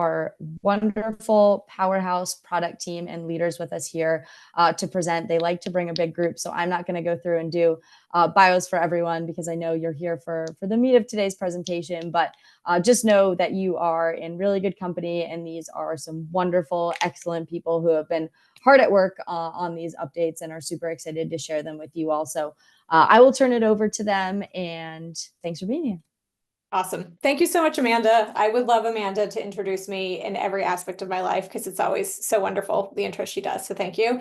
our wonderful powerhouse product team and leaders with us here to present. They like to bring a big group, so I'm not going to go through and do bios for everyone because I know you're here for the meat of today's presentation, but just know that you are in really good company, and these are some wonderful, excellent people who have been hard at work on these updates and are super excited to share them with you all. So I will turn it over to them, and thanks for being here. Awesome. Thank you so much, Amanda. I would love Amanda to introduce me in every aspect of my life because it's always so wonderful, the intro she does. So thank you.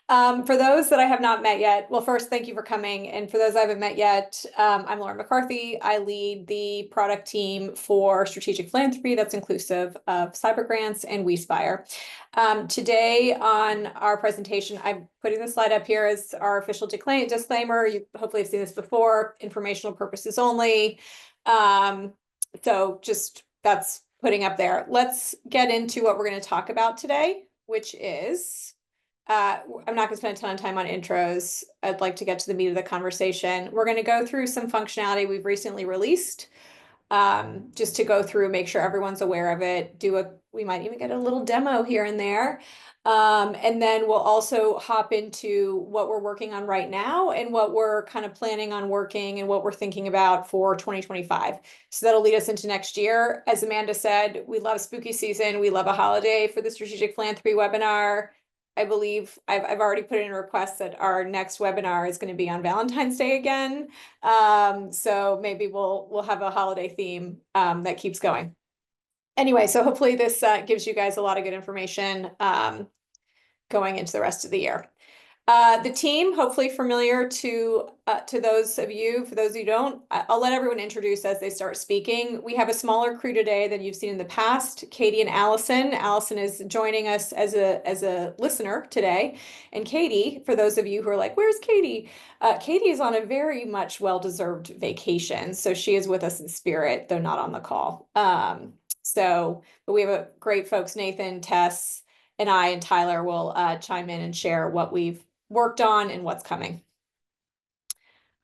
For those that I have not met yet, well, first, thank you for coming. And for those I haven't met yet, I'm Lauren McCarthy. I lead the product team for Strategic Philanthropy that's inclusive of cyber grants and WeSpire. Today on our presentation, I'm putting the slide up here as our official disclaimer. You hopefully have seen this before, informational purposes only. So just that's putting up there. Let's get into what we're going to talk about today, which is I'm not going to spend a ton of time on intros. I'd like to get to the meat of the conversation. We're going to go through some functionality we've recently released, just to go through, make sure everyone's aware of it. We might even get a little demo here and there. And then we'll also hop into what we're working on right now and what we're kind of planning on working and what we're thinking about for 2025. So that'll lead us into next year. As Amanda said, we love spooky season. We love a holiday for the Strategic Philanthropy webinar. I believe I've already put in a request that our next webinar is going to be on Valentine's Day again. So maybe we'll have a holiday theme that keeps going. Anyway, so hopefully this gives you guys a lot of good information going into the rest of the year. The team, hopefully familiar to those of you. For those who don't, I'll let everyone introduce as they start speaking. We have a smaller crew today than you've seen in the past. Katie and Allison. Allison is joining us as a listener today. And Katie, for those of you who are like, where's Katie? Katie is on a very much well-deserved vacation. So she is with us in spirit, though not on the call. But we have a great folks, Nathan, Tess, and I and Tyler will chime in and share what we've worked on and what's coming.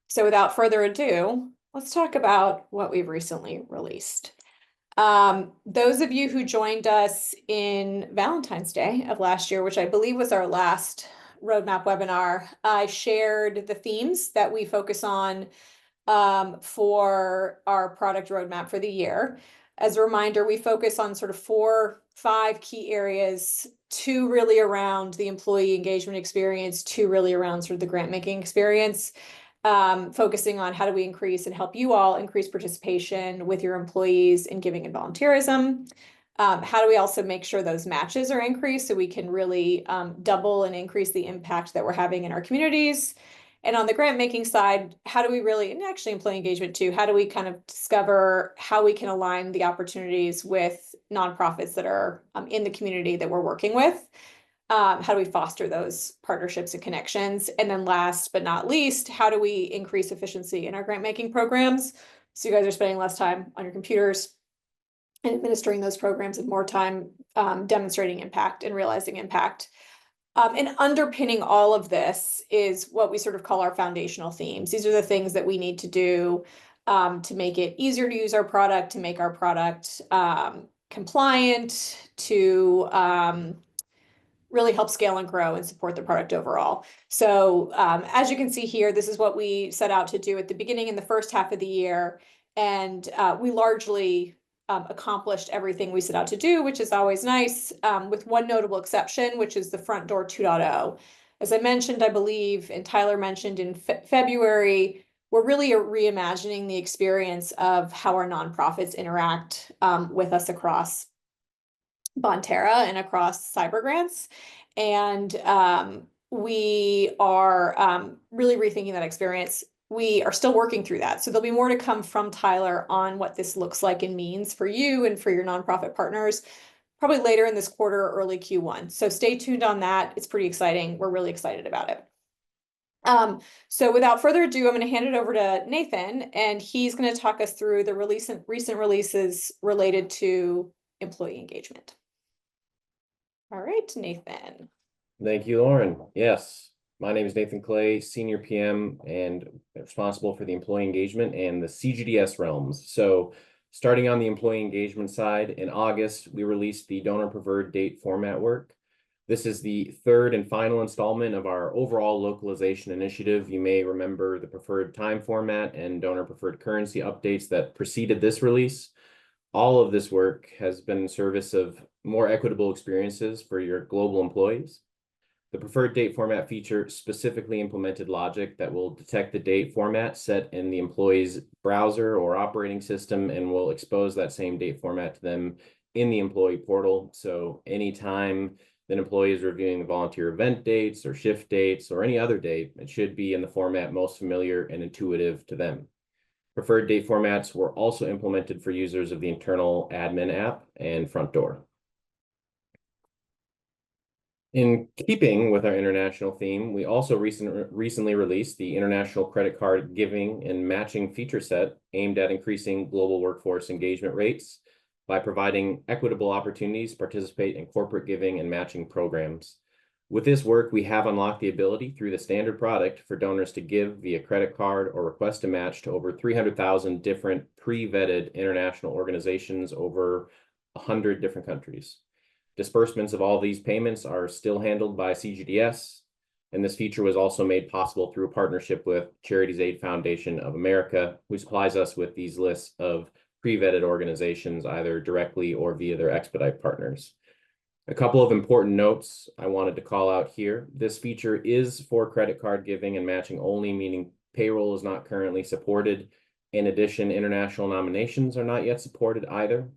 So without further ado, let's talk about what we've recently released. Those of you who joined us in Valentine's Day of last year, which I believe was our last roadmap webinar, I shared the themes that we focus on for our product roadmap for the year. As a reminder, we focus on sort of 4-5 key areas, 2 really around the employee engagement experience, 2 really around sort of the grant making experience, focusing on how do we increase and help you all increase participation with your employees in giving and volunteerism. How do we also make sure those matches are increased so we can really double and increase the impact that we're having in our communities. And on the grant making side, how do we really, and actually employee engagement too, how do we kind of discover how we can align the opportunities with nonprofits that are in the community that we're working with? How do we foster those partnerships and connections? And then last but not least, how do we increase efficiency in our grant making programs? So you guys are spending less time on your computers and administering those programs and more time demonstrating impact and realizing impact. And underpinning all of this is what we sort of call our foundational themes. These are the things that we need to do to make it easier to use our product, to make our product compliant, to really help scale and grow and support the product overall. So as you can see here, this is what we set out to do at the beginning in the first half of the year. And we largely accomplished everything we set out to do, which is always nice, with one notable exception, which is the Front Door 2.0. As I mentioned, I believe, and Tyler mentioned in February, we're really reimagining the experience of how our nonprofits interact with us across Bonterra and across cyber grants. And we are really rethinking that experience. We are still working through that. So there'll be more to come from Tyler on what this looks like and means for you and for your nonprofit partners, probably later in this quarter or early Q1. So stay tuned on that. It's pretty exciting. We're really excited about it. So without further ado, I'm going to hand it over to Nathan, and he's going to talk us through the recent releases related to employee engagement. All right, Nathan. Thank you, Lauren. Yes. My name is Nathan Clay, Senior PM and responsible for the employee engagement and the CGDS realms. So Starting on the employee engagement side, in August, we released the donor preferred date format work. This is the third and final installment of our overall localization initiative. You may remember the preferred time format and donor preferred currency updates that preceded this release. All of this work has been in service of more equitable experiences for your global employees. The preferred date format feature specifically implemented logic that will detect the date format set in the employee's browser or operating system and will expose that same date format to them in the employee portal. So anytime an employee is reviewing the volunteer event dates or shift dates or any other date, it should be in the format most familiar and intuitive to them. Preferred date formats were also implemented for users of the internal admin app and front door. In keeping with our international theme, we also recently released the International Credit Card Giving and Matching feature set aimed at increasing global workforce engagement rates by providing equitable opportunities to participate in corporate giving and matching programs. With this work, we have unlocked the ability through the standard product for donors to give via credit card or request a match to over 300,000 different pre-vetted international organizations over 100 different countries. Disbursements of all these payments are still handled by CGDS, and this feature was also made possible through a partnership with Charities Aid Foundation of America, who supplies us with these lists of pre-vetted organizations either directly or via their expedite partners. A couple of important notes I wanted to call out here. This feature is for credit card giving and matching only, meaning payroll is not currently supported. In addition, international nominations are not yet supported either.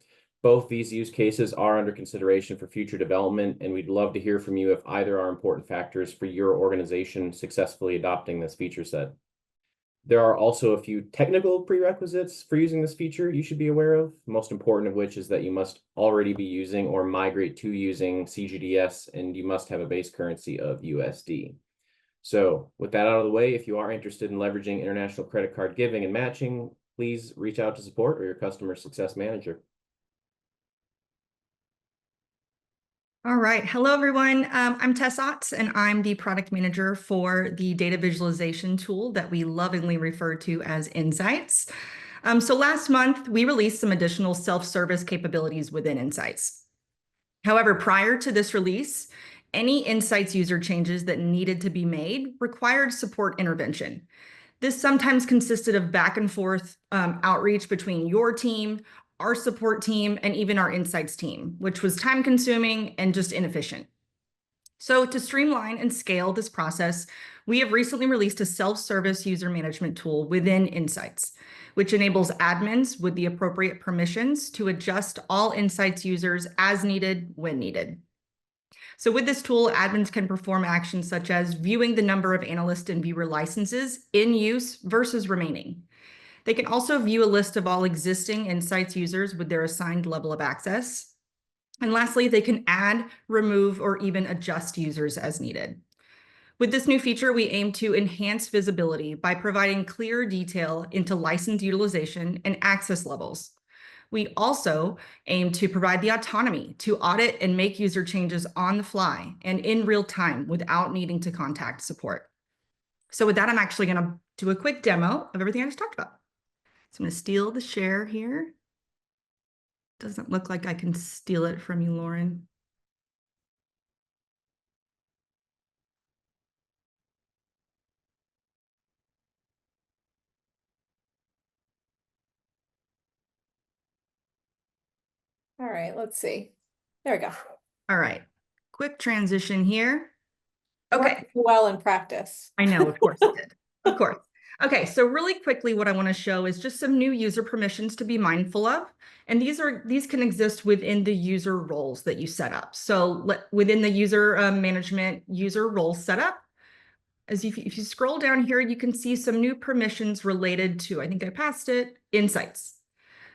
Both these use cases are under consideration for future development, and we'd love to hear from you if either are important factors for your organization successfully adopting this feature set. There are also a few technical prerequisites for using this feature you should be aware of, most important of which is that you must already be using or migrate to using CGDS, and you must have a base currency of USD. So with that out of the way, if you are interested in leveraging international credit card giving and matching, please reach out to support or your customer success manager. All right. Hello, everyone. I'm Tess Otts, and I'm the product manager for the data visualization tool that we lovingly refer to as Insights. So last month, we released some additional self-service capabilities within Insights. However, prior to this release, any Insights user changes that needed to be made required support intervention. This sometimes consisted of back and forth outreach between your team, our support team, and even our Insights team, which was time consuming and just inefficient. So to streamline and scale this process, we have recently released a self-service user management tool within Insights, which enables admins with the appropriate permissions to adjust all Insights users as needed when needed. So with this tool, admins can perform actions such as viewing the number of analyst and viewer licenses in use versus remaining. They can also view a list of all existing Insights users with their assigned level of access. And lastly, they can add, remove, or even adjust users as needed. With this new feature, we aim to enhance visibility by providing clearer detail into license utilization and access levels. We also aim to provide the autonomy to audit and make user changes on the fly and in real time without needing to contact support. So with that, I'm actually going to do a quick demo of everything I just talked about. So I'm going to steal the share here. Doesn't look like I can steal it from you, Lauren. All right, let's see. There we go. All right, quick transition here. Okay. Well in practice. I know, of course it did. Of course. Okay, so really quickly, what I want to show is just some new user permissions to be mindful of. And these can exist within the user roles that you set up. So within the user management user role setup, if you scroll down here, you can see some new permissions related to, I think I passed it, Insights.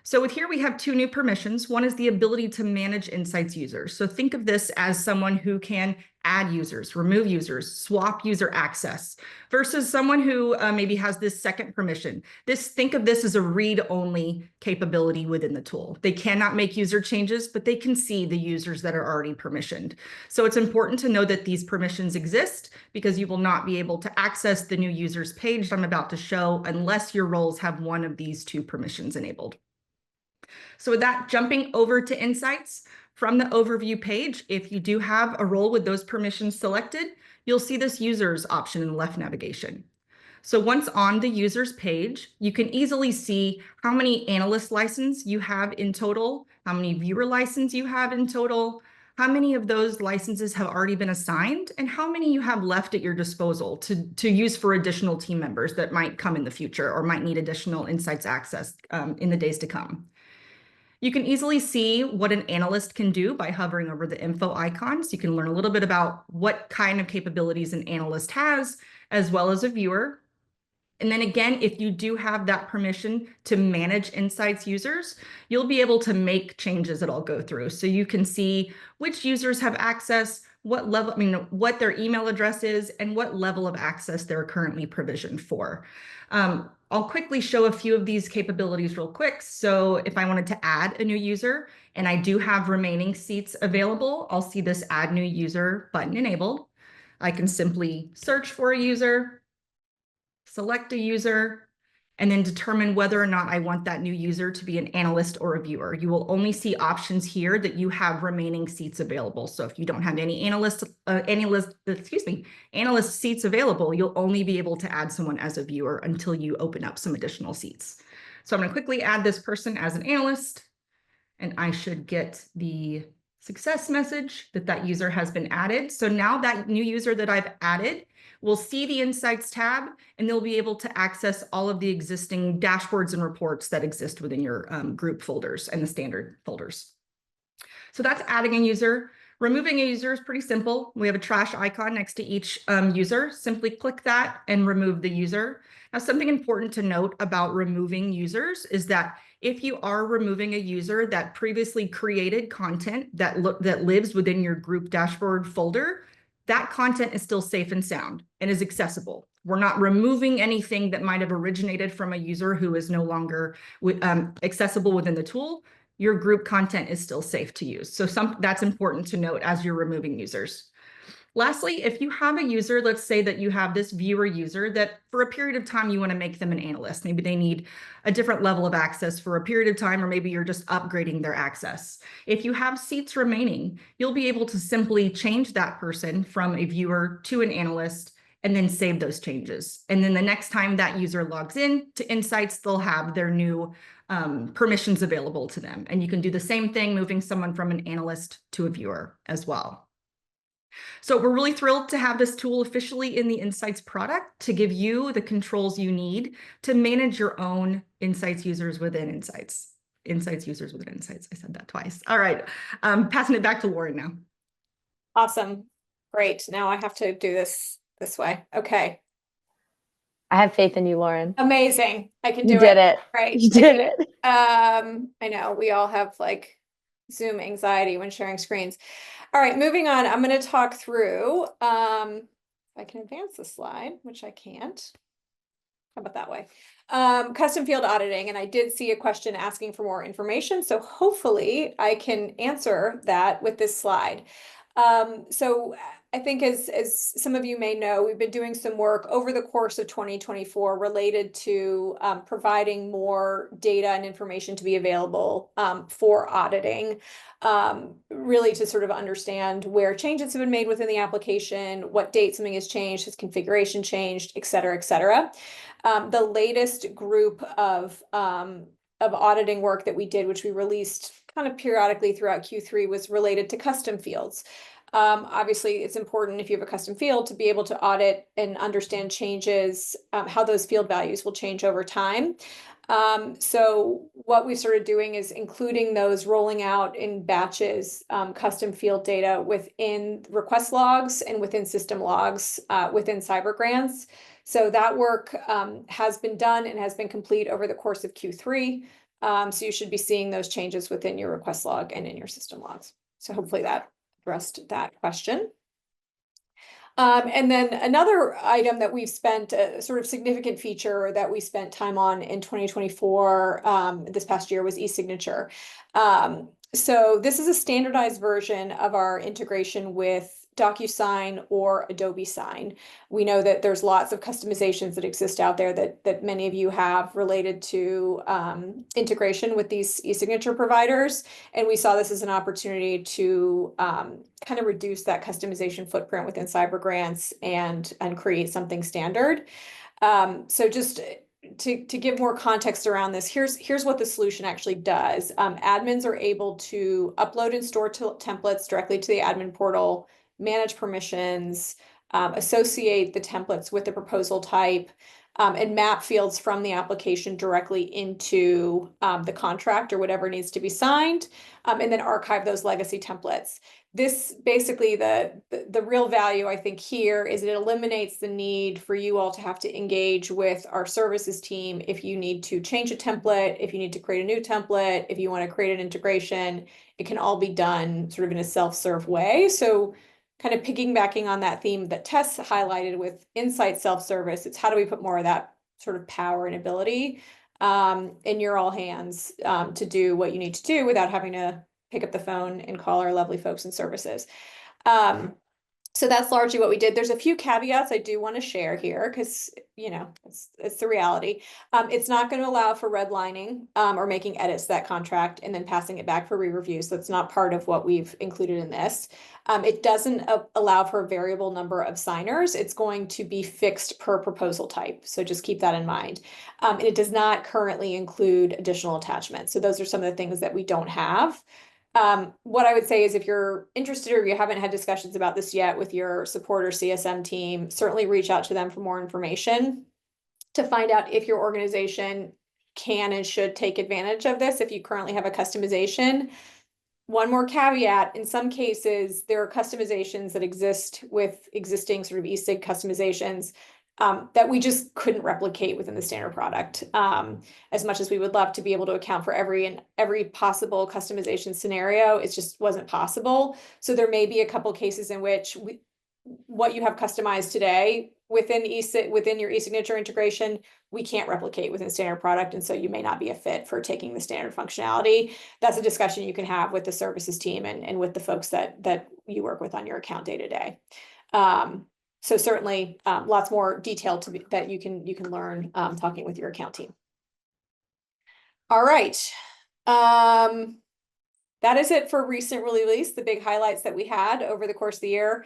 So with here, we have two new permissions. One is the ability to manage Insights users. So think of this as someone who can add users, remove users, swap user access, versus someone who maybe has this second permission. Think of this as a read-only capability within the tool. They cannot make user changes, but they can see the users that are already permissioned. So it's important to know that these permissions exist because you will not be able to access the new users page I'm about to show unless your roles have one of these two permissions enabled. So with that, jumping over to Insights, from the overview page, if you do have a role with those permissions selected, you'll see this users option in the left navigation. So once on the users page, you can easily see how many analyst license you have in total, how many viewer license you have in total, how many of those licenses have already been assigned, and how many you have left at your disposal to use for additional team members that might come in the future or might need additional Insights access in the days to come. You can easily see what an analyst can do by hovering over the info icons. You can learn a little bit about what kind of capabilities an analyst has, as well as a viewer. And then again, if you do have that permission to manage Insights users, you'll be able to make changes that I'll go through. So you can see which users have access, what level, what their email address is, and what level of access they're currently provisioned for. I'll quickly show a few of these capabilities real quick. So if I wanted to add a new user and I do have remaining seats available, I'll see this Add New User button enabled. I can simply search for a user, select a user, and then determine whether or not I want that new user to be an analyst or a viewer. You will only see options here that you have remaining seats available. So if you don't have any analyst seats available, you'll only be able to add someone as a viewer until you open up some additional seats. So I'm going to quickly add this person as an analyst, and I should get the success message that that user has been added. So now that new user that I've added will see the Insights tab, and they'll be able to access all of the existing dashboards and reports that exist within your group folders and the standard folders. So that's adding a user. Removing a user is pretty simple. We have a trash icon next to each user. Simply click that and remove the user. Now, something important to note about removing users is that if you are removing a user that previously created content that lives within your group dashboard folder, that content is still safe and sound and is accessible. We're not removing anything that might have originated from a user who is no longer accessible within the tool. Your group content is still safe to use. So that's important to note as you're removing users. Lastly, if you have a user, let's say that you have this viewer user that for a period of time you want to make them an analyst. Maybe they need a different level of access for a period of time, or maybe you're just upgrading their access. If you have seats remaining, you'll be able to simply change that person from a viewer to an analyst and then save those changes. And then the next time that user logs in to Insights, they'll have their new permissions available to them. And you can do the same thing, moving someone from an analyst to a viewer as well. So we're really thrilled to have this tool officially in the Insights product to give you the controls you need to manage your own Insights users within Insights. Insights users within Insights. I said that twice. All right. Passing it back to Lauren now. Awesome. Great. Now I have to do this way. Okay. I have faith in you, Lauren. Amazing. I can do You did it. Right. You did it. I know we all have like Zoom anxiety when sharing screens. All right, moving on. I'm going to talk through, if I can advance the slide, which I can't. How about that way? Custom field auditing. And I did see a question asking for more information. So hopefully I can answer that with this slide. So I think as some of you may know, we've been doing some work over the course of 2024 related to providing more data and information to be available for auditing, really to sort of understand where changes have been made within the application, what date something has changed, has configuration changed, et cetera, et cetera. The latest group of auditing work that we did, which we released kind of periodically throughout Q3, was related to custom fields. Obviously, it's important if you have a custom field to be able to audit and understand changes, how those field values will change over time. So what we started doing is including those, rolling out in batches, custom field data within request logs and within system logs within cyber grants. So that work has been done and has been complete over the course of Q3. So you should be seeing those changes within your request log and in your system logs. So hopefully that addressed that question. And then another item that we've spent a sort of significant feature that we spent time on in 2024 this past year was eSignature. So this is a standardized version of our integration with DocuSign or Adobe Sign. We know that there's lots of customizations that exist out there that many of you have related to integration with these e-signature providers. And we saw this as an opportunity to kind of reduce that customization footprint within cyber grants and create something standard. So just to give more context around this, here's what the solution actually does. Admins are able to upload and store templates directly to the admin portal, manage permissions, associate the templates with the proposal type, and map fields from the application directly into the contract or whatever needs to be signed, and then archive those legacy templates. This basically, the real value I think here is it eliminates the need for you all to have to engage with our services team if you need to change a template, if you need to create a new template, if you want to create an integration. It can all be done sort of in a self-serve way. So kind of piggybacking on that theme that Tess highlighted with Insight self-service, it's how do we put more of that sort of power and ability in your all hands to do what you need to do without having to pick up the phone and call our lovely folks in services. So that's largely what we did. There's a few caveats I do want to share here because, you know, it's the reality. It's not going to allow for redlining or making edits to that contract and then passing it back for re-review. So that's not part of what we've included in this. It doesn't allow for a variable number of signers. It's going to be fixed per proposal type. So just keep that in mind. And it does not currently include additional attachments. So those are some of the things that we don't have. What I would say is if you're interested or you haven't had discussions about this yet with your support or CSM team, certainly reach out to them for more information to find out if your organization can and should take advantage of this if you currently have a customization. One more caveat, in some cases, there are customizations that exist with existing sort of e-sig customizations that we just couldn't replicate within the standard product. As much as we would love to be able to account for every possible customization scenario, it just wasn't possible. So there may be a couple cases in which what you have customized today within your eSignature integration, we can't replicate within standard product, and so you may not be a fit for taking the standard functionality. That's a discussion you can have with the services team and with the folks that you work with on your account day to day. So certainly lots more detail that you can learn talking with your account team. All right. That is it for recent release, the big highlights that we had over the course of the year.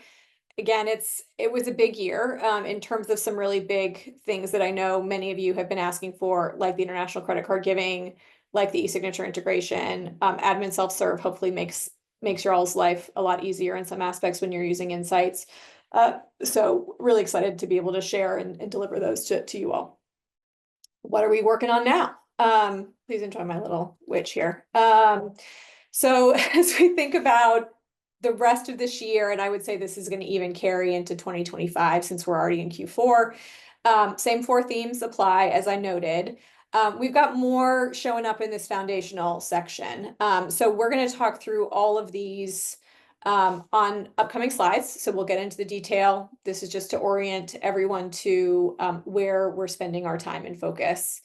Again, it was a big year in terms of some really big things that I know many of you have been asking for, like the international credit card giving, like the eSignature integration. Admin self-serve hopefully makes your all's life a lot easier in some aspects when you're using Insights. So really excited to be able to share and deliver those to you all. What are we working on now? Please enjoy my little witch here. So as we think about the rest of this year, and I would say this is going to even carry into 2025 since we're already in Q4, same 4 themes apply as I noted. We've got more showing up in this foundational section. So we're going to talk through all of these on upcoming slides. So we'll get into the detail. This is just to orient everyone to where we're spending our time and focus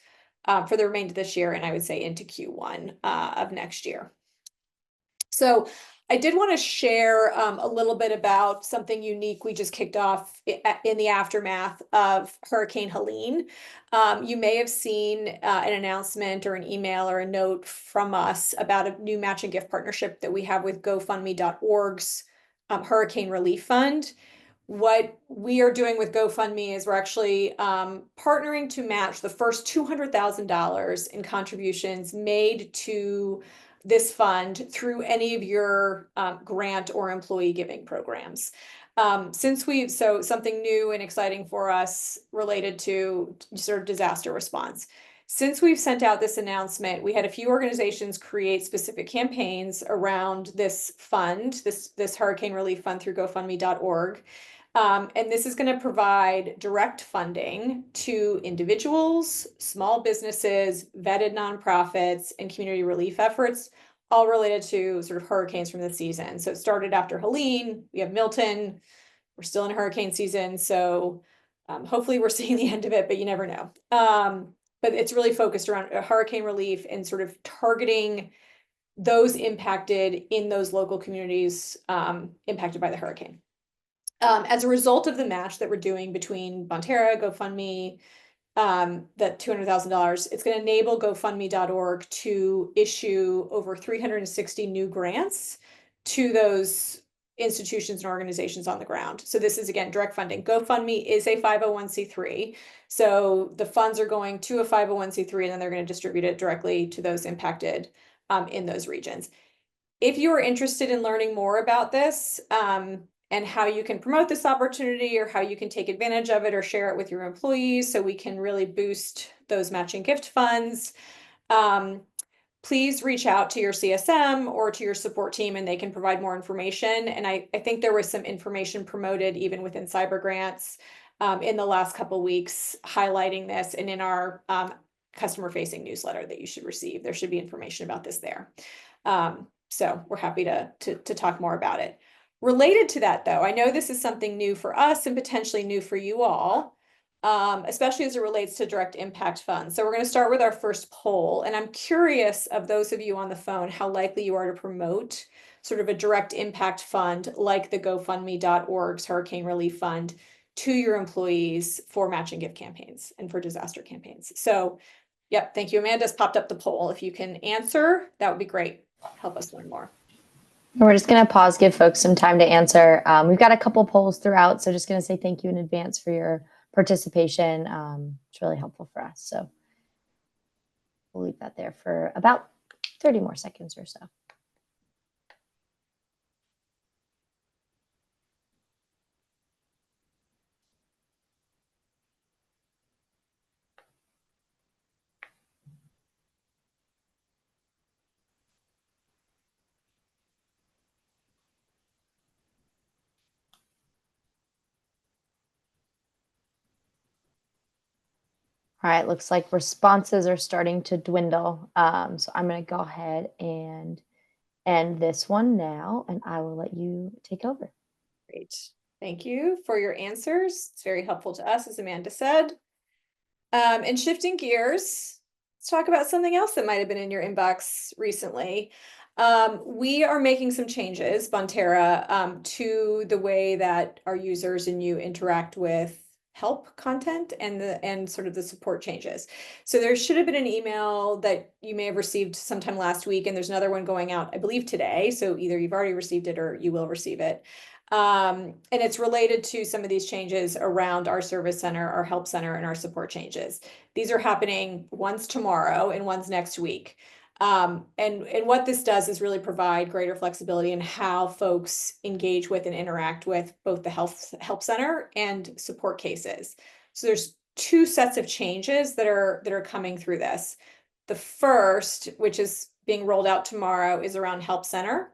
for the remainder of this year, and I would say into Q1 of next year. So I did want to share a little bit about something unique we just kicked off in the aftermath of Hurricane Helene. You may have seen an announcement or an email or a note from us about a new matching gift partnership that we have with GoFundMe.org's Hurricane Relief Fund. What we are doing with GoFundMe is we're actually partnering to match the first $200,000 in contributions made to this fund through any of your grant or employee giving programs. So something new and exciting for us related to sort of disaster response. Since we've sent out this announcement, we had a few organizations create specific campaigns around this fund, this Hurricane Relief Fund through GoFundMe.org. And this is going to provide direct funding to individuals, small businesses, vetted nonprofits, and community relief efforts, all related to sort of hurricanes from the season. So it started after Helene, we have Milton, we're still in hurricane season. So hopefully we're seeing the end of it, but you never know. But it's really focused around hurricane relief and sort of targeting those impacted in those local communities impacted by the hurricane. As a result of the match that we're doing between Bonterra, GoFundMe, that $200,000, it's going to enable GoFundMe.org to issue over 360 new grants to those institutions and organizations on the ground. So this is, again, direct funding. GoFundMe is a 501c3. So the funds are going to a 501c3, and then they're going to distribute it directly to those impacted in those regions. If you are interested in learning more about this, and how you can promote this opportunity, or how you can take advantage of it or share it with your employees so we can really boost those matching gift funds, please reach out to your CSM or to your support team, and they can provide more information. And I think there was some information promoted even within cyber grants in the last couple of weeks highlighting this, and in our customer facing newsletter that you should receive, there should be information about this there. So we're happy to talk more about it. Related to that, though, I know this is something new for us and potentially new for you all, especially as it relates to direct impact funds. So we're going to start with our first poll, and I'm curious of those of you on the phone, how likely you are to promote sort of a direct impact fund like the GoFundMe.org's Hurricane Relief Fund to your employees for matching gift campaigns and for disaster campaigns. So, yep, thank you. Amanda's popped up the poll. If you can answer, that would be great. Help us learn more. We're just going to pause, give folks some time to answer. We've got a couple polls throughout, so just going to say thank you in advance for your participation. It's really helpful for us. So we'll leave that there for about 30 more seconds or so. All right, looks like responses are starting to dwindle. So I'm going to go ahead and end this one now, and I will let you take over. Great. Thank you for your answers. It's very helpful to us, as Amanda said. And shifting gears, let's talk about something else that might have been in your inbox recently. We are making some changes, Bonterra, to the way that our users and you interact with help content and sort of the support changes. So there should have been an email that you may have received sometime last week, and there's another one going out, I believe, today. So either you've already received it or you will receive it. And it's related to some of these changes around our service center, our help center, and our support changes. These are happening once tomorrow and once next week. And what this does is really provide greater flexibility in how folks engage with and interact with both the help center and support cases. So there's two sets of changes that are coming through this. The first, which is being rolled out tomorrow, is around help center.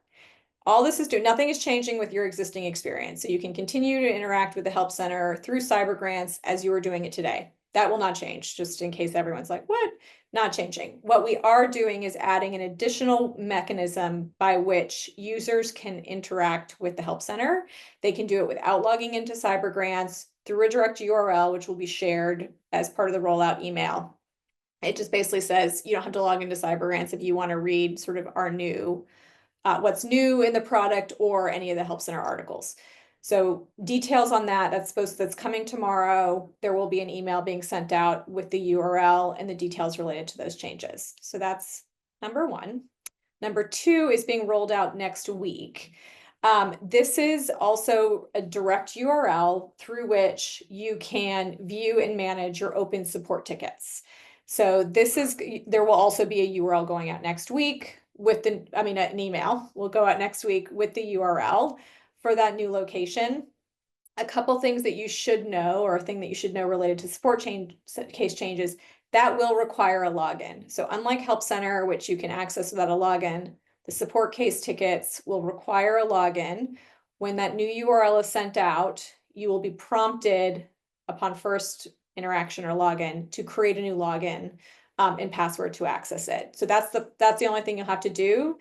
All this is doing, nothing is changing with your existing experience. So you can continue to interact with the help center through cyber grants as you are doing it today. That will not change, just in case everyone's like, what? Not changing. What we are doing is adding an additional mechanism by which users can interact with the help center. They can do it without logging into cyber grants through a direct URL, which will be shared as part of the rollout email. It just basically says you don't have to log into cyber grants if you want to read sort of our new what's new in the product or any of the help center articles. So details on that's coming tomorrow. There will be an email being sent out with the URL and the details related to those changes. So that's number one. Number two is being rolled out next week. This is also a direct URL through which you can view and manage your open support tickets. So there will also be a URL going out next week with an email will go out next week with the URL for that new location. A couple things that you should know, or a thing that you should know related to support case changes, that will require a login. So unlike Help Center, which you can access without a login, the support case tickets will require a login. When that new URL is sent out, you will be prompted upon first interaction or login to create a new login and password to access it. So that's the only thing you'll have to do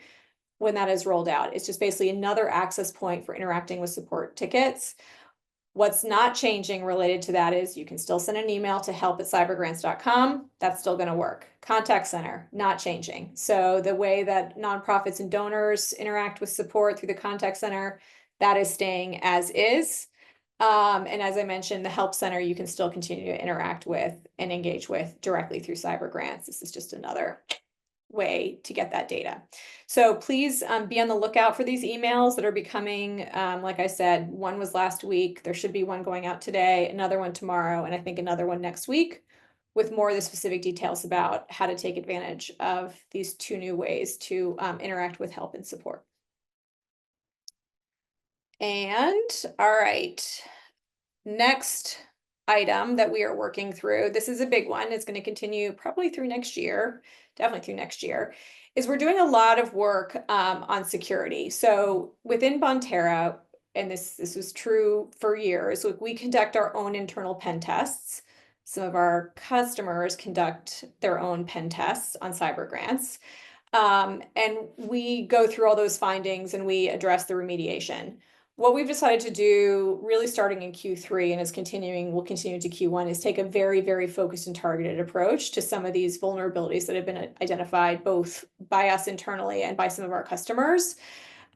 when that is rolled out. It's just basically another access point for interacting with support tickets. What's not changing related to that is you can still send an email to help@cybergrants.com. That's still going to work. Contact center, not changing. So the way that nonprofits and donors interact with support through the contact center, that is staying as is. And as I mentioned, the Help Center, you can still continue to interact with and engage with directly through cyber grants. This is just another way to get that data. So please be on the lookout for these emails that are becoming, like I said, one was last week. There should be one going out today, another one tomorrow, and I think another one next week with more of the specific details about how to take advantage of these 2 new ways to interact with help and support. And all right, next item that we are working through, this is a big one, it's going to continue probably through next year, definitely through next year, is we're doing a lot of work on security. So within Bonterra, and this was true for years, we conduct our own internal pen tests. Some of our customers conduct their own pen tests on cyber grants. And we go through all those findings and we address the remediation. What we've decided to do, really starting in Q3 and will continue to Q1, is take a very, very focused and targeted approach to some of these vulnerabilities that have been identified both by us internally and by some of our customers.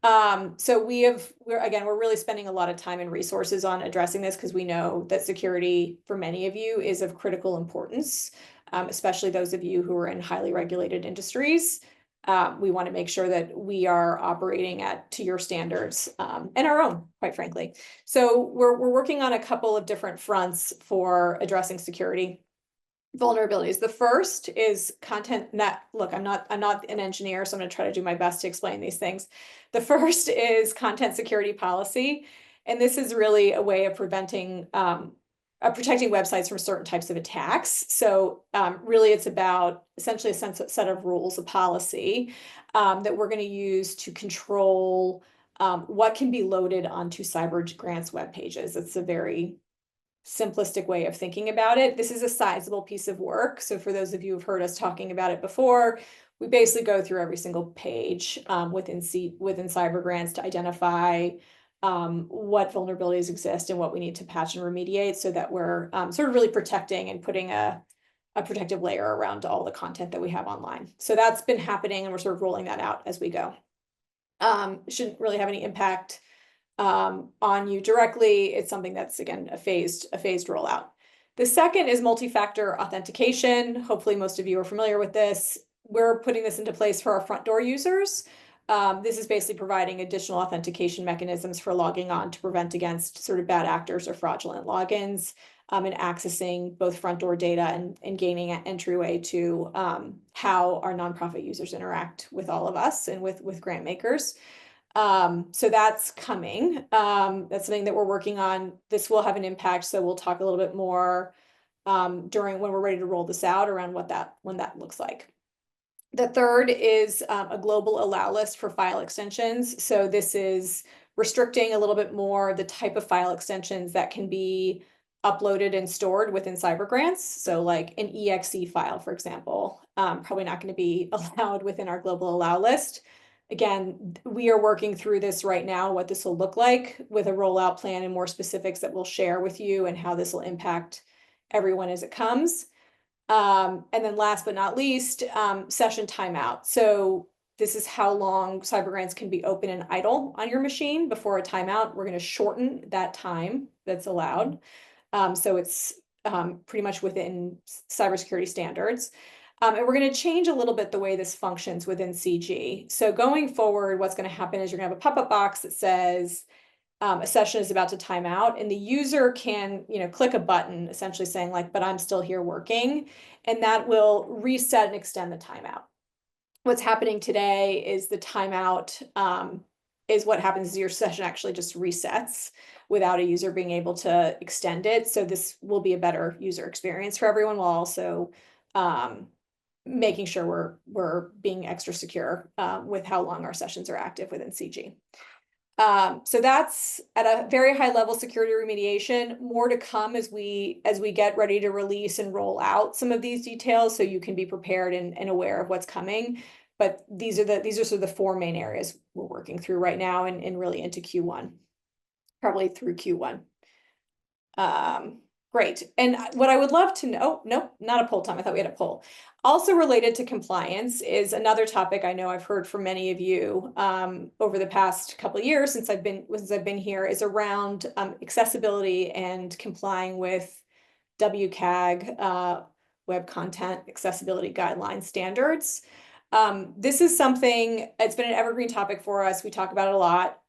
So we're really spending a lot of time and resources on addressing this because we know that security for many of you is of critical importance, especially those of you who are in highly regulated industries. We want to make sure that we are operating to your standards and our own, quite frankly. So we're working on a couple of different fronts for addressing security vulnerabilities. The first is content look, I'm not an engineer, so I'm going to try to do my best to explain these things. The first is content security policy, and this is really a way of protecting websites from certain types of attacks. So really it's about essentially a set of rules, a policy that we're going to use to control what can be loaded onto cyber grants web pages. It's a very simplistic way of thinking about it. This is a sizable piece of work. So for those of you who've heard us talking about it before, we basically go through every single page within cyber grants to identify what vulnerabilities exist and what we need to patch and remediate so that we're sort of really protecting and putting a protective layer around all the content that we have online. So that's been happening and we're sort of rolling that out as we go. Shouldn't really have any impact on you directly. It's something that's, again, a phased rollout. The second is multi-factor authentication. Hopefully most of you are familiar with this. We're putting this into place for our front door users. This is basically providing additional authentication mechanisms for logging on to prevent against sort of bad actors or fraudulent logins and accessing both front door data and gaining an entryway to how our nonprofit users interact with all of us and with grant makers. So that's coming. That's something that we're working on. This will have an impact. So we'll talk a little bit more when we're ready to roll this out around when that looks like. The third is a global allow list for file extensions. So this is restricting a little bit more the type of file extensions that can be uploaded and stored within cyber grants. So like an exe file, for example, probably not going to be allowed within our global allow list. Again, we are working through this right now, what this will look like with a rollout plan and more specifics that we'll share with you and how this will impact everyone as it comes. And then last but not least, session timeout. So this is how long cyber grants can be open and idle on your machine before a timeout. We're going to shorten that time that's allowed. So it's pretty much within cybersecurity standards. And we're going to change a little bit the way this functions within CG. So going forward, what's going to happen is you're going to have a pop-up box that says a session is about to time out, and the user can, click a button essentially saying like, but I'm still here working, and that will reset and extend the timeout. What's happening today is the timeout is what happens is your session actually just resets without a user being able to extend it. So this will be a better user experience for everyone while also making sure we're being extra secure with how long our sessions are active within CG. So that's at a very high level security remediation. More to come as we get ready to release and roll out some of these details, so you can be prepared and aware of what's coming. But these are sort of the 4 main areas we're working through right now and really into Q1, probably through Q1. Great. And what I would love to know, nope, not a poll time. I thought we had a poll. Also related to compliance is another topic I know I've heard from many of you over the past couple of years since I've been here, is around accessibility and complying with WCAG, Web Content Accessibility Guidelines standards. This is something, it's been an evergreen topic for us. We talk about it a lot.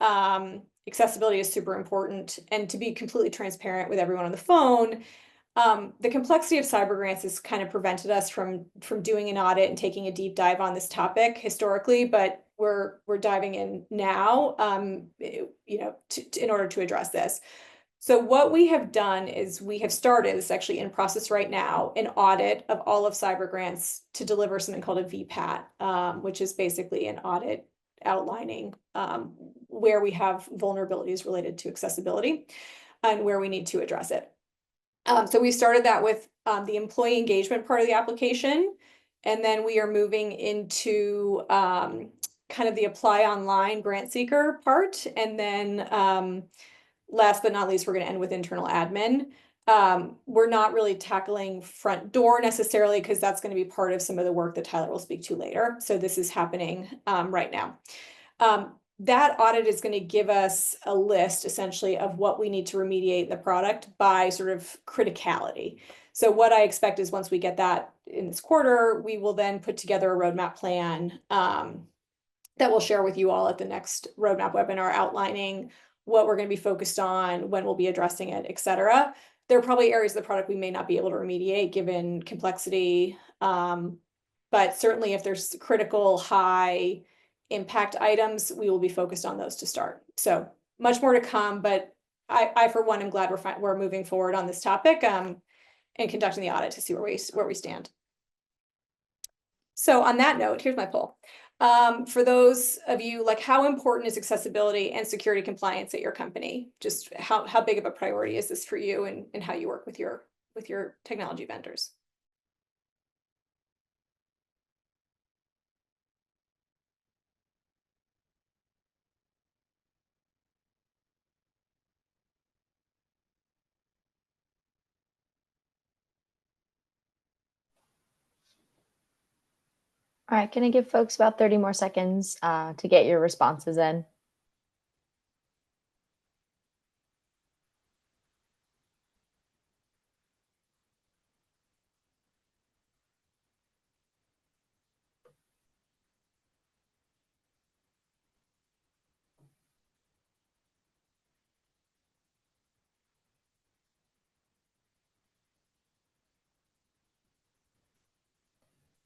Accessibility is super important. And to be completely transparent with everyone on the phone, the complexity of cyber grants has kind of prevented us from doing an audit and taking a deep dive on this topic historically, but we're diving in now, in order to address this. So what we have done is we have started, it's actually in process right now, an audit of all of cyber grants to deliver something called a VPAT, which is basically an audit outlining where we have vulnerabilities related to accessibility and where we need to address it. So we started that with the employee engagement part of the application, and then we are moving into kind of the apply online grant seeker part, and then last but not least, we're going to end with internal admin. We're not really tackling front door necessarily because that's going to be part of some of the work that Tyler will speak to later. So this is happening right now. That audit is going to give us a list essentially of what we need to remediate the product by sort of criticality. So what I expect is once we get that in this quarter, we will then put together a roadmap plan that we'll share with you all at the next roadmap webinar outlining what we're going to be focused on, when we'll be addressing it, et cetera. There are probably areas of the product we may not be able to remediate given complexity, but certainly if there's critical high impact items, we will be focused on those to start. So much more to come, but I for one am glad we're moving forward on this topic and conducting the audit to see where we stand. So on that note, here's my poll. For those of you, like, how important is accessibility and security compliance at your company? Just how big of a priority is this for you and how you work with your technology vendors? All right, gonna give folks about 30 more seconds to get your responses in.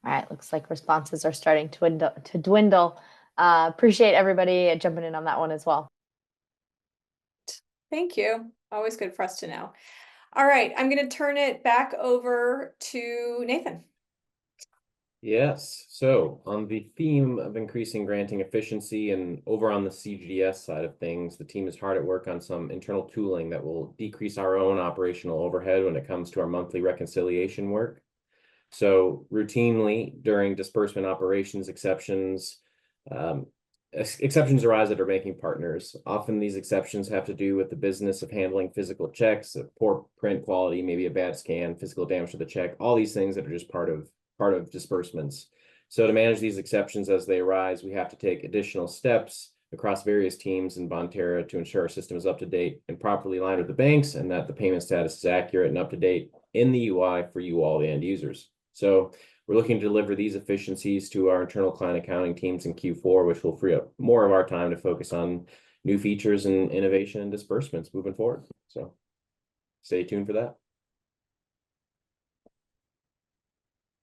All right, looks like responses are starting to dwindle. Appreciate everybody jumping in on that one as well. Thank you. Always good for us to know. All right, I'm going to turn it back over to Nathan. Yes. So on the theme of increasing granting efficiency and over on the CGDS side of things, the team is hard at work on some internal tooling that will decrease our own operational overhead when it comes to our monthly reconciliation work. So routinely during disbursement operations exceptions arise at our banking partners. Often these exceptions have to do with the business of handling physical checks, poor print quality, maybe a bad scan, physical damage to the check, all these things that are just part of disbursements. So to manage these exceptions as they arise, we have to take additional steps across various teams in Bonterra to ensure our system is up to date and properly aligned with the banks, and that the payment status is accurate and up to date in the UI for you all, the end users. So we're looking to deliver these efficiencies to our internal client accounting teams in Q4, which will free up more of our time to focus on new features and innovation and disbursements moving forward. So stay tuned for that.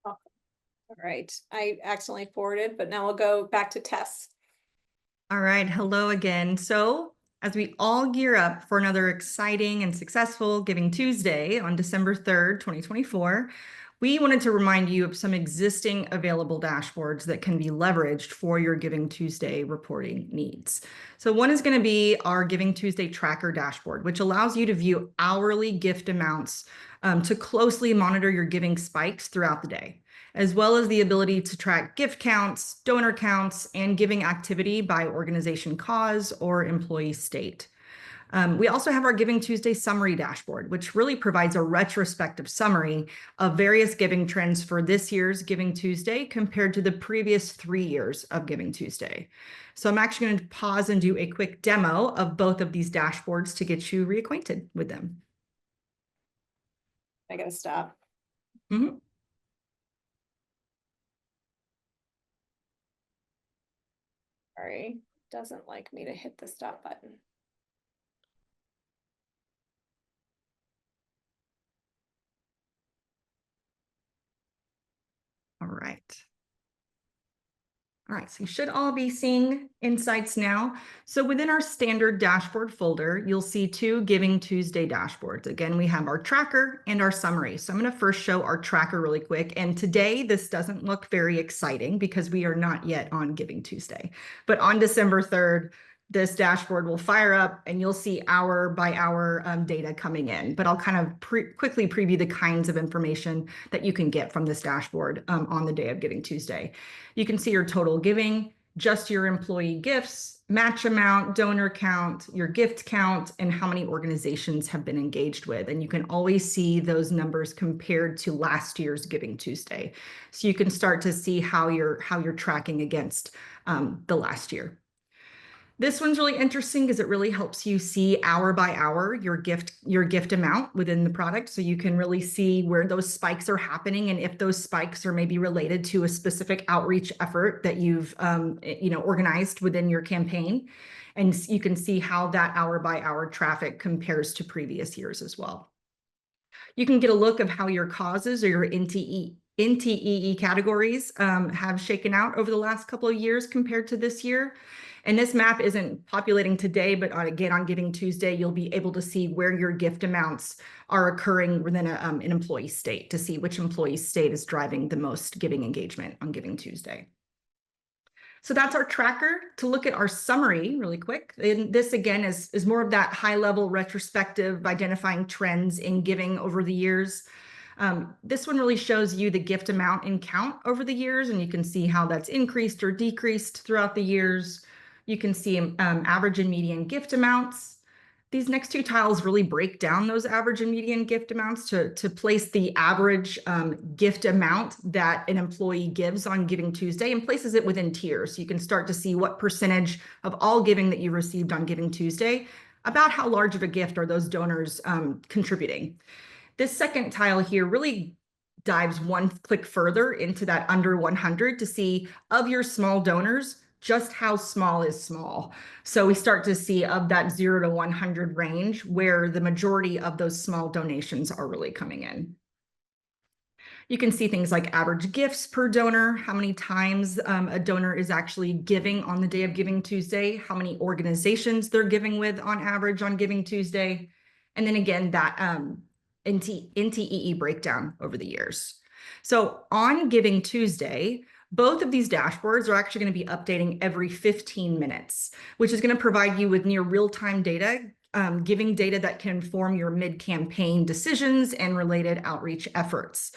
All right, I accidentally forwarded, but now we'll go back to Tess. All right, hello again. So as we all gear up for another exciting and successful Giving Tuesday on December 3rd, 2024, we wanted to remind you of some existing available dashboards that can be leveraged for your Giving Tuesday reporting needs. So one is going to be our Giving Tuesday tracker dashboard, which allows you to view hourly gift amounts to closely monitor your giving spikes throughout the day, as well as the ability to track gift counts, donor counts, and giving activity by organization cause or employee state. We also have our Giving Tuesday summary dashboard, which really provides a retrospective summary of various giving trends for this year's Giving Tuesday compared to the previous 3 years of Giving Tuesday. So I'm actually going to pause and do a quick demo of both of these dashboards to get you reacquainted with them. I gotta stop. Mhm. Sorry, doesn't like me to hit the stop button. All right. All right, so you should all be seeing insights now. So within our standard dashboard folder, you'll see 2 Giving Tuesday dashboards. Again, we have our tracker and our summary. So I'm going to first show our tracker really quick. And today, this doesn't look very exciting because we are not yet on Giving Tuesday. But on December 3rd, this dashboard will fire up and you'll see hour by hour data coming in. But I'll kind of quickly preview the kinds of information that you can get from this dashboard on the day of Giving Tuesday. You can see your total giving, just your employee gifts, match amount, donor count, your gift count, and how many organizations have been engaged with. And you can always see those numbers compared to last year's Giving Tuesday. So you can start to see how you're tracking against the last year. This one's really interesting because it really helps you see hour by hour your gift amount within the product. So you can really see where those spikes are happening and if those spikes are maybe related to a specific outreach effort that you've organized within your campaign. And you can see how that hour by hour traffic compares to previous years as well. You can get a look of how your causes or your NTEE categories have shaken out over the last couple of years compared to this year. And this map isn't populating today, but again, on Giving Tuesday, you'll be able to see where your gift amounts are occurring within an employee state to see which employee state is driving the most giving engagement on Giving Tuesday. So that's our tracker. To look at our summary really quick, and this again is more of that high level retrospective, identifying trends in giving over the years. This one really shows you the gift amount and count over the years, and you can see how that's increased or decreased throughout the years. You can see average and median gift amounts. These next 2 tiles really break down those average and median gift amounts to place the average gift amount that an employee gives on Giving Tuesday and places it within tiers. So you can start to see what percentage of all giving that you received on Giving Tuesday, about how large of a gift are those donors contributing. This second tile here really dives one click further into that under 100 to see of your small donors, just how small is small. So we start to see of that 0 to 100 range where the majority of those small donations are really coming in. You can see things like average gifts per donor, how many times a donor is actually giving on the day of Giving Tuesday, how many organizations they're giving with on average on Giving Tuesday. And then again, that NTEE breakdown over the years. So on Giving Tuesday, both of these dashboards are actually going to be updating every 15 minutes, which is going to provide you with near real-time data, giving data that can inform your mid-campaign decisions and related outreach efforts.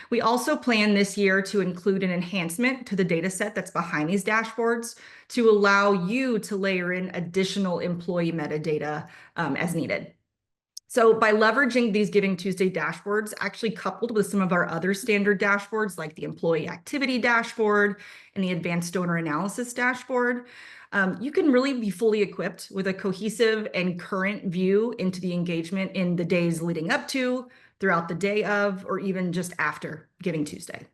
We also plan this year to include an enhancement to the data set that's behind these dashboards to allow you to layer in additional employee metadata as needed. So by leveraging these Giving Tuesday dashboards, actually coupled with some of our other standard dashboards like the employee activity dashboard and the advanced donor analysis dashboard, you can really be fully equipped with a cohesive and current view into the engagement in the days leading up to, throughout the day of, or even just after Giving Tuesday.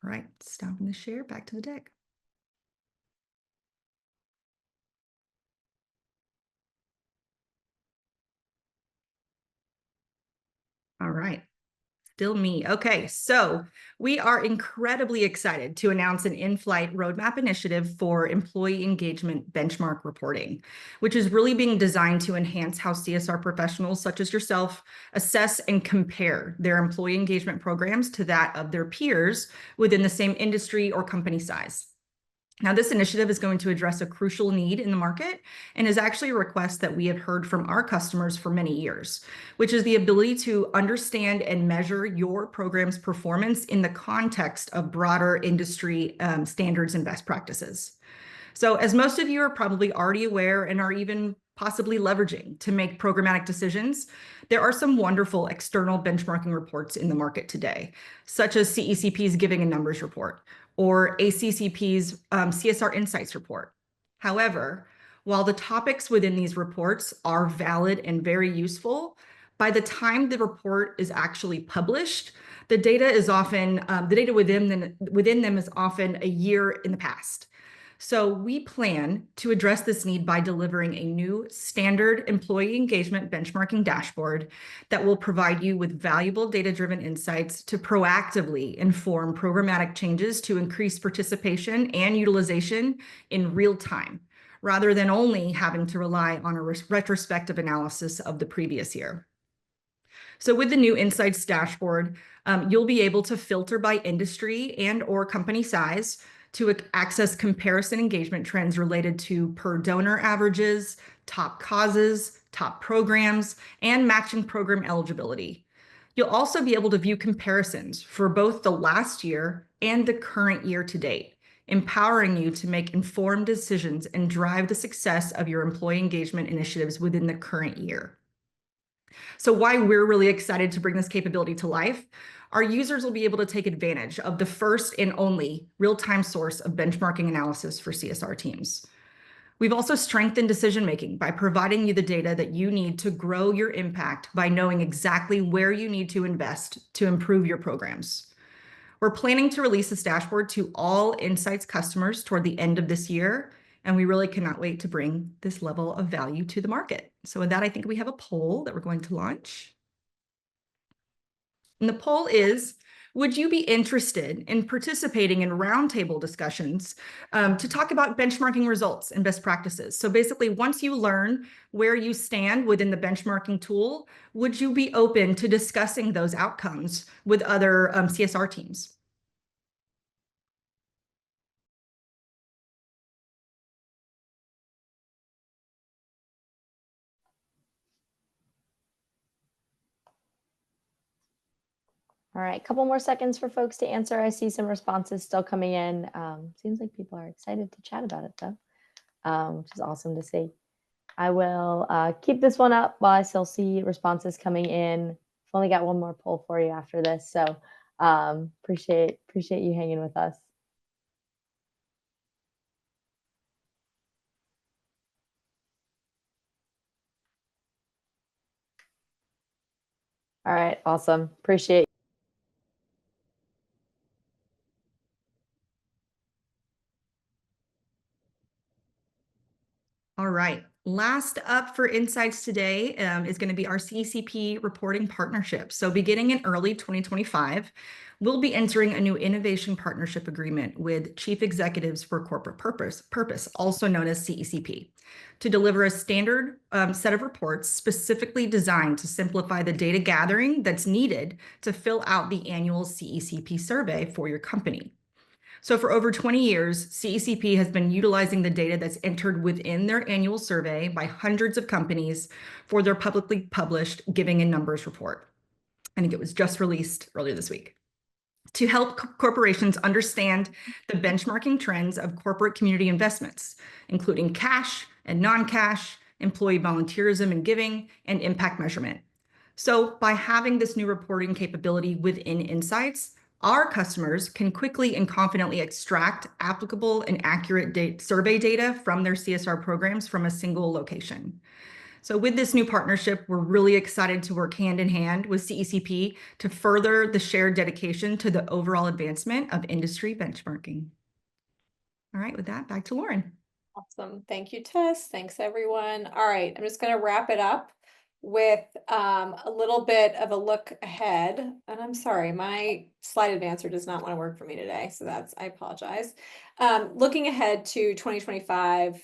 All right, stopping the share, back to the deck. All right. Still me. Okay, so we are incredibly excited to announce an in-flight roadmap initiative for employee engagement benchmark reporting, which is really being designed to enhance how CSR professionals such as yourself assess and compare their employee engagement programs to that of their peers within the same industry or company size. Now, this initiative is going to address a crucial need in the market and is actually a request that we have heard from our customers for many years, which is the ability to understand and measure your program's performance in the context of broader industry standards and best practices. So as most of you are probably already aware and are even possibly leveraging to make programmatic decisions, there are some wonderful external benchmarking reports in the market today, such as CECP's Giving and Numbers report or ACCP's CSR Insights report. However, while the topics within these reports are valid and very useful, by the time the report is actually published, the data is often, the data within them is often a year in the past. So we plan to address this need by delivering a new standard employee engagement benchmarking dashboard that will provide you with valuable data-driven insights to proactively inform programmatic changes to increase participation and utilization in real time, rather than only having to rely on a retrospective analysis of the previous year. So with the new Insights dashboard, you'll be able to filter by industry and or company size to access comparison engagement trends related to per donor averages, top causes, top programs, and matching program eligibility. You'll also be able to view comparisons for both the last year and the current year to date, empowering you to make informed decisions and drive the success of your employee engagement initiatives within the current year. So why we're really excited to bring this capability to life, our users will be able to take advantage of the first and only real-time source of benchmarking analysis for CSR teams. We've also strengthened decision-making by providing you the data that you need to grow your impact by knowing exactly where you need to invest to improve your programs. We're planning to release this dashboard to all Insights customers toward the end of this year, and we really cannot wait to bring this level of value to the market. So with that, I think we have a poll that we're going to launch. And the poll is, would you be interested in participating in roundtable discussions to talk about benchmarking results and best practices? So basically, once you learn where you stand within the benchmarking tool, would you be open to discussing those outcomes with other CSR teams? All right, a couple more seconds for folks to answer. I see some responses still coming in. Seems like people are excited to chat about it though, which is awesome to see. I will keep this one up while I still see responses coming in. I've only got one more poll for you after this, so appreciate you hanging with us. All right, awesome. Appreciate. All right, last up for Insights today is going to be our CECP reporting partnership. So beginning in early 2025, we'll be entering a new innovation partnership agreement with chief executives for corporate purpose, also known as CECP, to deliver a standard set of reports specifically designed to simplify the data gathering that's needed to fill out the annual CECP survey for your company. So for over 20 years, CECP has been utilizing the data that's entered within their annual survey by hundreds of companies for their publicly published Giving and Numbers report. I think it was just released earlier this week. To help corporations understand the benchmarking trends of corporate community investments, including cash and non-cash, employee volunteerism and giving, and impact measurement. So by having this new reporting capability within Insights, our customers can quickly and confidently extract applicable and accurate survey data from their CSR programs from a single location. So with this new partnership, we're really excited to work hand in hand with CECP to further the shared dedication to the overall advancement of industry benchmarking. All right, with that, back to Lauren. Awesome. Thank you, Tess. Thanks, everyone. All right, I'm just going to wrap it up with a little bit of a look ahead. And I'm sorry, my slide advancer does not want to work for me today. So I apologize. Looking ahead to 2025,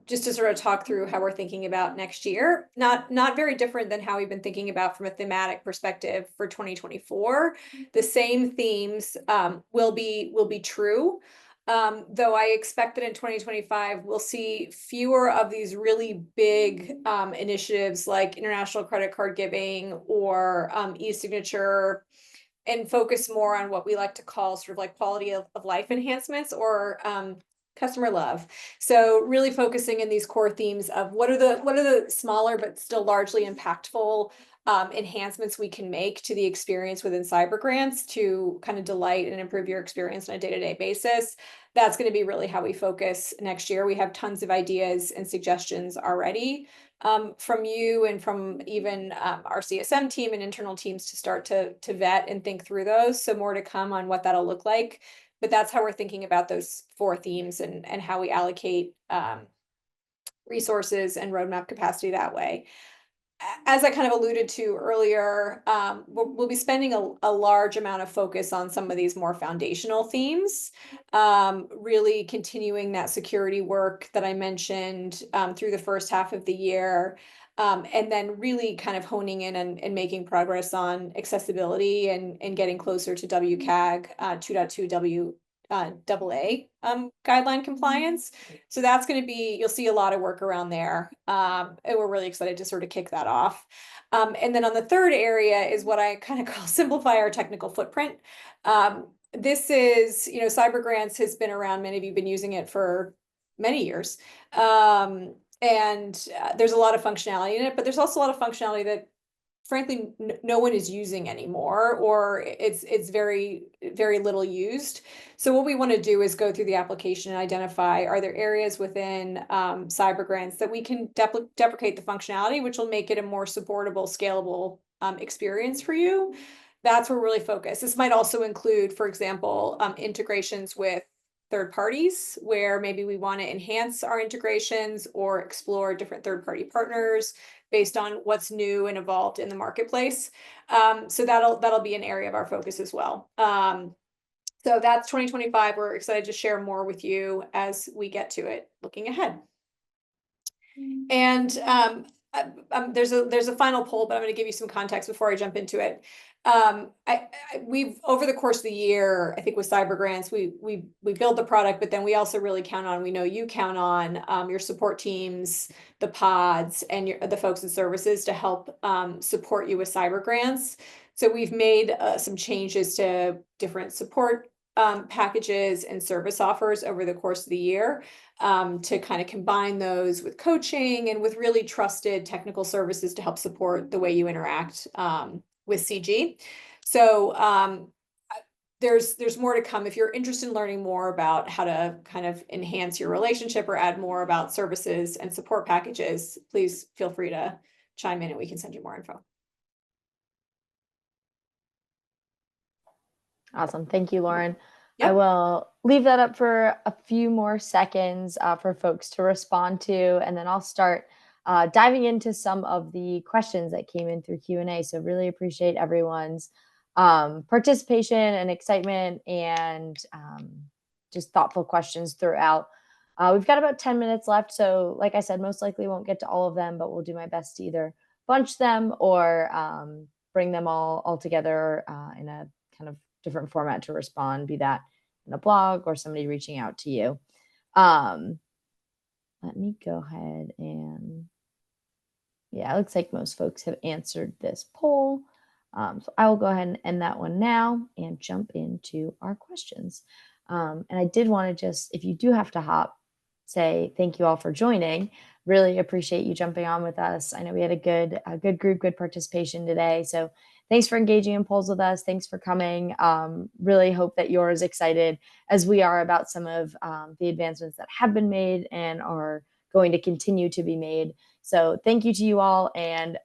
just to sort of talk through how we're thinking about next year, not very different than how we've been thinking about from a thematic perspective for 2024. The same themes will be true. Though I expect that in 2025, we'll see fewer of these really big initiatives like international credit card giving or eSignature, and focus more on what we like to call sort of like quality of life enhancements or customer love. So really focusing in these core themes of what are the smaller but still largely impactful enhancements we can make to the experience within cyber grants to kind of delight and improve your experience on a day-to-day basis. That's going to be really how we focus next year. We have tons of ideas and suggestions already from you and from even our CSM team and internal teams to start to vet and think through those. So more to come on what that'll look like. But that's how we're thinking about those 4 themes and how we allocate resources and roadmap capacity that way. As I kind of alluded to earlier, we'll be spending a large amount of focus on some of these more foundational themes, really continuing that security work that I mentioned through the first half of the year, and then really kind of honing in and making progress on accessibility and getting closer to WCAG 2.2 AA guideline compliance. So that's going to be, you'll see a lot of work around there. And we're really excited to sort of kick that off. And then on the third area is what I kind of call simplify our technical footprint. This is, cyber grants has been around. Many of you have been using it for many years. And there's a lot of functionality in it, but there's also a lot of functionality that frankly, no one is using anymore, or it's very, very little used. So what we want to do is go through the application and identify, are there areas within cyber grants that we can deprecate the functionality, which will make it a more supportable, scalable experience for you. That's where we're really focused. This might also include, for example, integrations with third parties, where maybe we want to enhance our integrations or explore different third-party partners based on what's new and evolved in the marketplace. So that'll be an area of our focus as well. So that's 2025. We're excited to share more with you as we get to it looking ahead. And there's a final poll, but I'm going to give you some context before I jump into it. We've over the course of the year, I think with cyber grants, we build the product, but then we also really count on, we know you count on your support teams, the pods, and the folks and services to help support you with cyber grants. So we've made some changes to different support packages and service offers over the course of the year to kind of combine those with coaching and with really trusted technical services to help support the way you interact with CG. So there's more to come. If you're interested in learning more about how to kind of enhance your relationship or add more about services and support packages, please feel free to chime in and we can send you more info. Awesome. Thank you, Lauren. Yep. I will leave that up for a few more seconds for folks to respond to, and then I'll start diving into some of the questions that came in through Q&A. So really appreciate everyone's participation and excitement and just thoughtful questions throughout. We've got about 10 minutes left. So like I said, most likely won't get to all of them, but we'll do my best to either bunch them or bring them all together in a kind of different format to respond, be that in a blog or somebody reaching out to you. Let me go ahead and, yeah, it looks like most folks have answered this poll. So I will go ahead and end that one now and jump into our questions. And I did want to just, if you do have to hop, say thank you all for joining. Really appreciate you jumping on with us. I know we had a good group, good participation today. So thanks for engaging in polls with us. Thanks for coming. Really hope that you're as excited as we are about some of the advancements that have been made and are going to continue to be made. So thank you to you all, and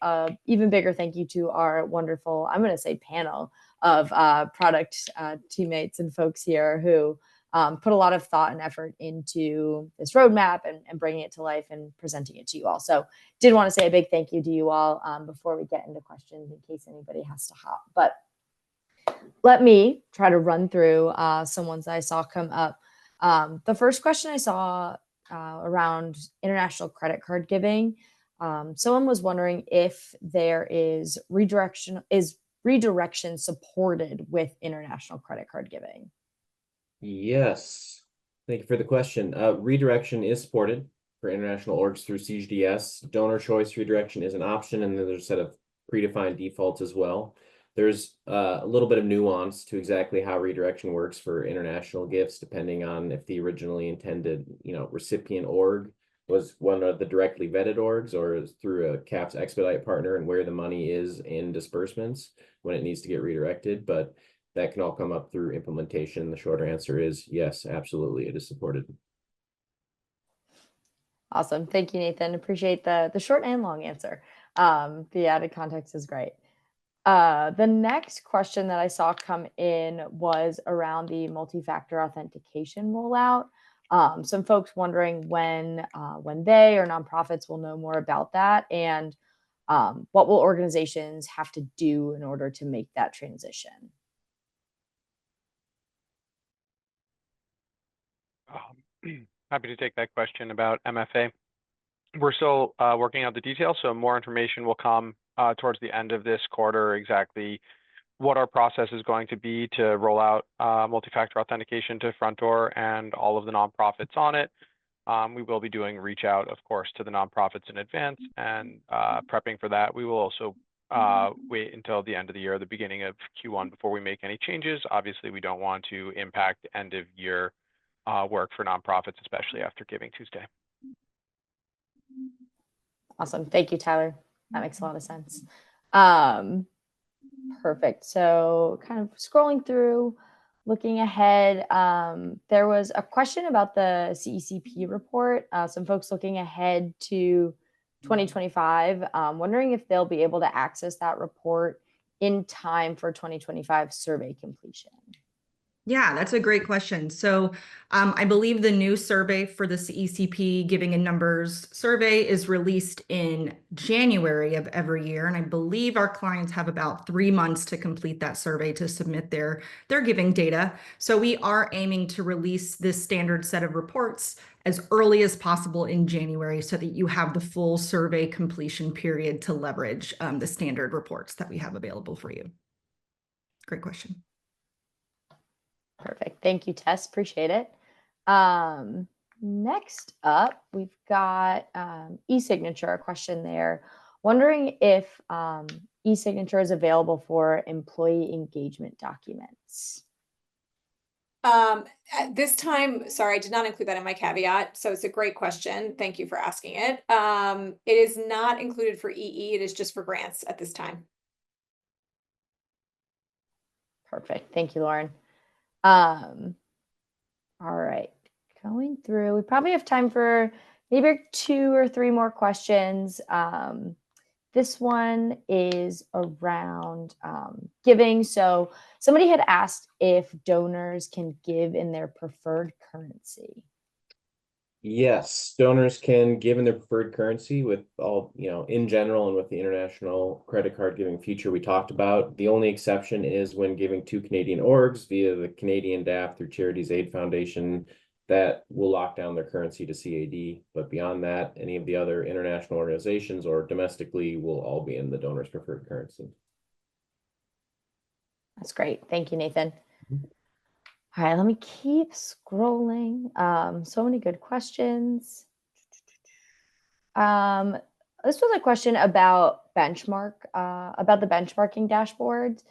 even bigger thank you to our wonderful, I'm going to say panel of product teammates and folks here who put a lot of thought and effort into this roadmap and bringing it to life and presenting it to you all. So did want to say a big thank you to you all before we get into questions in case anybody has to hop. But let me try to run through some ones that I saw come up. The first question I saw around international credit card giving. Someone was wondering if there is redirection supported with international credit card giving. Yes, thank you for the question. Redirection is supported for international orgs through CGDS. Donor choice redirection is an option, and then there's a set of predefined defaults as well. There's a little bit of nuance to exactly how redirection works for international gifts, depending on if the originally intended, recipient org was one of the directly vetted orgs or is through a CAPS expedite partner, and where the money is in disbursements when it needs to get redirected. But that can all come up through implementation. The shorter answer is yes, absolutely, it is supported. Awesome. Thank you, Nathan. Appreciate the short and long answer. The added context is great. The next question that I saw come in was around the multi-factor authentication rollout. Some folks wondering when they or nonprofits will know more about that, and what will organizations have to do in order to make that transition? Happy to take that question about MFA. We're still working out the details, so more information will come towards the end of this quarter, exactly what our process is going to be to roll out multi-factor authentication to Frontdoor and all of the nonprofits on it. We will be doing reach out, of course, to the nonprofits in advance, and prepping for that. We will also wait until the end of the year, the beginning of Q1, before we make any changes. Obviously, we don't want to impact end of year work for nonprofits, especially after Giving Tuesday. Awesome. Thank you, Tyler. That makes a lot of sense. Perfect. So kind of scrolling through, looking ahead, there was a question about the CECP report. Some folks looking ahead to 2025, wondering if they'll be able to access that report in time for 2025 survey completion. Yeah, that's a great question. So I believe the new survey for the CECP Giving in Numbers survey is released in January of every year. And I believe our clients have about 3 months to complete that survey to submit their giving data. So we are aiming to release this standard set of reports as early as possible in January, so that you have the full survey completion period to leverage the standard reports that we have available for you. Great question. Perfect. Thank you, Tess. Appreciate it. Next up, we've got eSignature, a question there. Wondering if eSignature is available for employee engagement documents. At this time, sorry, I did not include that in my caveat. So it's a great question. Thank you for asking it. It is not included for EE. It is just for grants at this time. Perfect. Thank you, Lauren. All right, going through, we probably have time for maybe 2 or 3 more questions. This one is around giving. So somebody had asked if donors can give in their preferred currency. Yes, donors can give in their preferred currency with all, in general, and with the international credit card giving feature we talked about. The only exception is when giving to Canadian orgs via the Canadian DAF through Charities Aid Foundation, that will lock down their currency to CAD. But beyond that, any of the other international organizations or domestically will all be in the donor's preferred currency. That's great. Thank you, Nathan. All right, let me keep scrolling. So many good questions. This was a question about the benchmarking dashboard.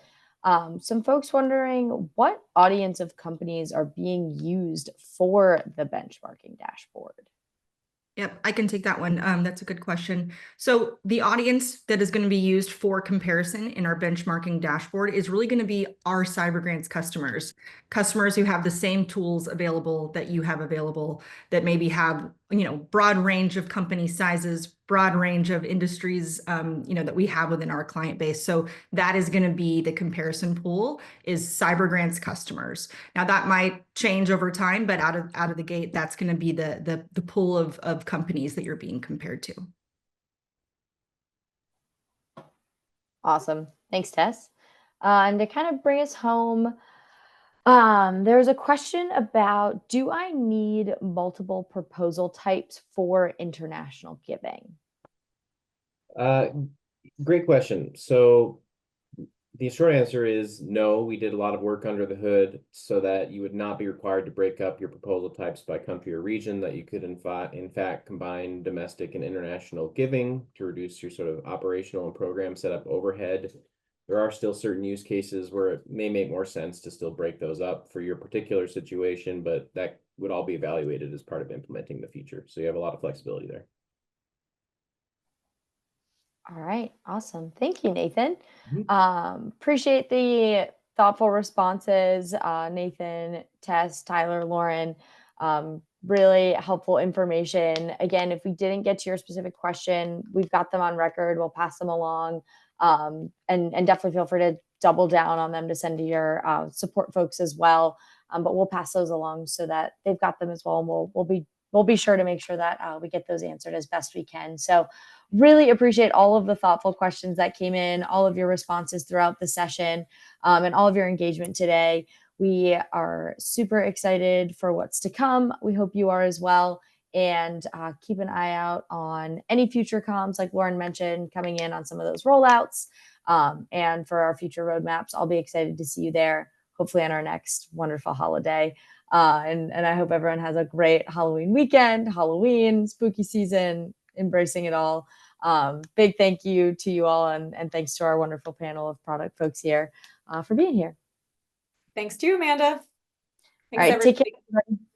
Some folks wondering what audience of companies are being used for the benchmarking dashboard. Yep, I can take that one. That's a good question. So the audience that is going to be used for comparison in our benchmarking dashboard is really going to be our cyber grants customers who have the same tools available that you have available, that maybe have, broad range of company sizes, broad range of industries, that we have within our client base. So that is going to be the comparison pool, is cyber grants customers. Now that might change over time, but out of the gate, that's going to be the pool of companies that you're being compared to. Awesome. Thanks, Tess. And to kind of bring us home, there's a question about, do I need multiple proposal types for international giving? Great question. So the short answer is no. We did a lot of work under the hood so that you would not be required to break up your proposal types by country or region, that you could in fact combine domestic and international giving to reduce your sort of operational and program setup overhead. there are still certain use cases where it may make more sense to still break those up for your particular situation, but that would all be evaluated as part of implementing the feature. So you have a lot of flexibility there. All right, awesome. Thank you, Nathan. Mhm. Appreciate the thoughtful responses, Nathan, Tess, Tyler, Lauren. Really helpful information. Again, if we didn't get to your specific question, we've got them on record. We'll pass them along, and definitely feel free to double down on them to send to your support folks as well. But we'll pass those along so that they've got them as well, and we'll be sure to make sure that we get those answered as best we can. So really appreciate all of the thoughtful questions that came in, all of your responses throughout the session, and all of your engagement today. We are super excited for what's to come. We hope you are as well. And keep an eye out on any future comms, like Lauren mentioned, coming in on some of those rollouts. And for our future roadmaps, I'll be excited to see you there, hopefully on our next wonderful holiday. And I hope everyone has a great Halloween weekend, Halloween, spooky season, embracing it all. Big thank you to you all, and thanks to our wonderful panel of product folks here for being here. Thanks to you, Amanda. All right, Thanks, take care, everybody. everybody.